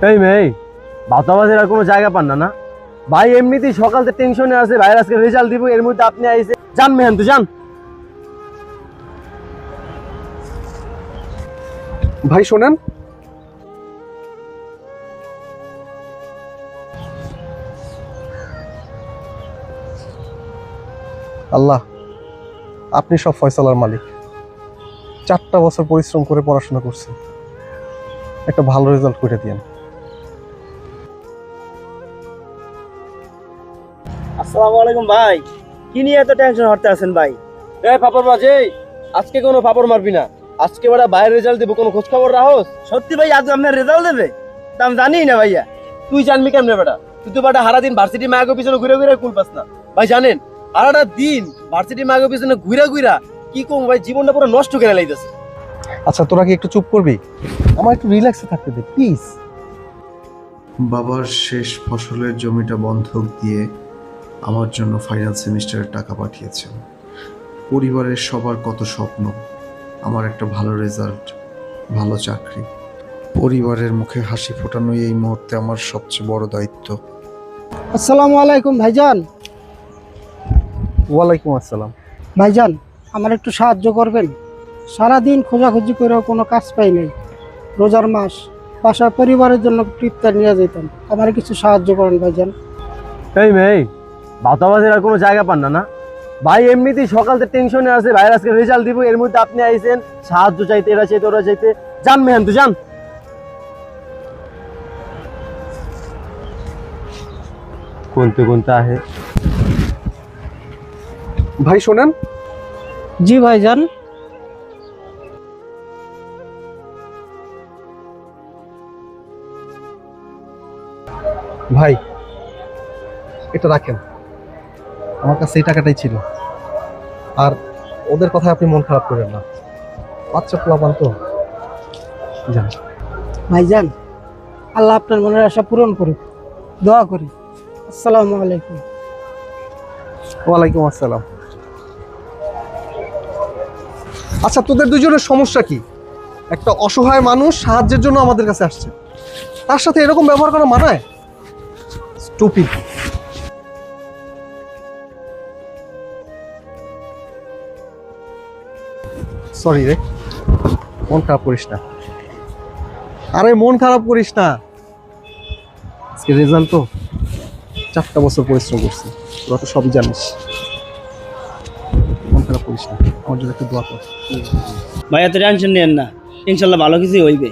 এই মেয়ে বাতাবাজের আর কোনো জায়গা পান না না ভাই? এমনিতেই সকাল থেকে টেনশনে আছে, ভাইয়ের আজকে রেজাল্ট দিব, এর মধ্যে আপনি আইছে। যান মেহান তো যান। ভাই শোনেন, আল্লাহ আপনি সব ফয়সালার মালিক। 4টা বছর পরিশ্রম করে পড়াশোনা করছি, একটা ভালো রেজাল্ট করে দিয়েন। আসসালামু আলাইকুম ভাই। কি নিয়ে এত টেনশন হতে আছেন ভাই? এই ফাপড় বাজে, আজকে কোনো ফাপড় মারবি না। আজকে বড় ভাইয়ের রেজাল্ট দিব, কোনো খোঁজ খবর রাখোস? সত্যি ভাই আজ আপনার রেজাল্ট দেবে? তা আমি জানি না ভাইয়া। তুই জানবি কেমনে বেটা? তুই তো বেটা সারাদিন ভার্সিটি মায়াগো পিছনে ঘুরে ঘুরে কুল পাস না ভাই। জানেন সারাটা দিন ভার্সিটি মায়াগো পিছনে ঘুরে ঘুরা কি কম ভাই, জীবনটা পুরো নষ্ট করে লাইতেছে। আচ্ছা তোরা কি একটু চুপ করবি? আমার একটু রিল্যাক্সে থাকতে দে প্লিজ। বাবার শেষ ফসলের জমিটা বন্ধক দিয়ে আমার জন্য ফাইনাল সেমিস্টারের টাকা পাঠিয়েছেন। পরিবারের সবার কত স্বপ্ন, আমার একটা ভালো রেজাল্ট, ভালো চাকরি। পরিবারের মুখে হাসি ফোটানোই এই মুহূর্তে আমার সবচেয়ে বড় দায়িত্ব। আসসালামু আলাইকুম ভাইজান। ওয়ালাইকুম আসসালাম। ভাইজান আমার একটু সাহায্য করবেন? সারাদিন খোঁজাখুঁজি করেও কোনো কাজ পাই নাই। রোজার মাস, বাসায় পরিবারের জন্য ইফতার নিয়ে যেতাম, আমার কিছু সাহায্য করেন ভাইজান। এই মেয়ে বাতাবাজের আর কোনো জায়গা পান না না ভাই? এমনিতেই সকাল থেকে টেনশনে আছে, ভাইয়ের আজকে রেজাল্ট দিব, এর মধ্যে আপনি আইছেন সাহায্য চাইতে, এরা চাইতে ওরা চাইতে। যান মেহান তো যান। কোনতে কোনতে আহে। ভাই শোনেন, জি ভাইজান। ভাই এটা রাখেন, আমার কাছে এই টাকাটাই ছিল। আর ওদের কথায় আপনি মন খারাপ করেন না, বাচ্চা পোলাপান তো। যান। ভাইজান আল্লাহ আপনার মনের আশা পূরণ করুক, দোয়া করি। আসসালামু আলাইকুম। ওয়ালাইকুম আসসালাম। আচ্ছা তোদের দুজনের সমস্যা কি? একটা অসহায় মানুষ সাহায্যের জন্য আমাদের কাছে আসছে, তার সাথে এরকম ব্যবহার করা মানায়? স্টুপিড। সরি রে, মন খারাপ করিস না। আরে মন খারাপ করিস না, আজকে রেজাল্ট তো, 4টা বছর পরিশ্রম করছি, তোরা তো সবই জানিস। মন খারাপ করিস না, আমার জন্য একটু দোয়া কর। ভাই এত টেনশন নেন না, ইনশাল্লাহ ভালো কিছুই হইবে।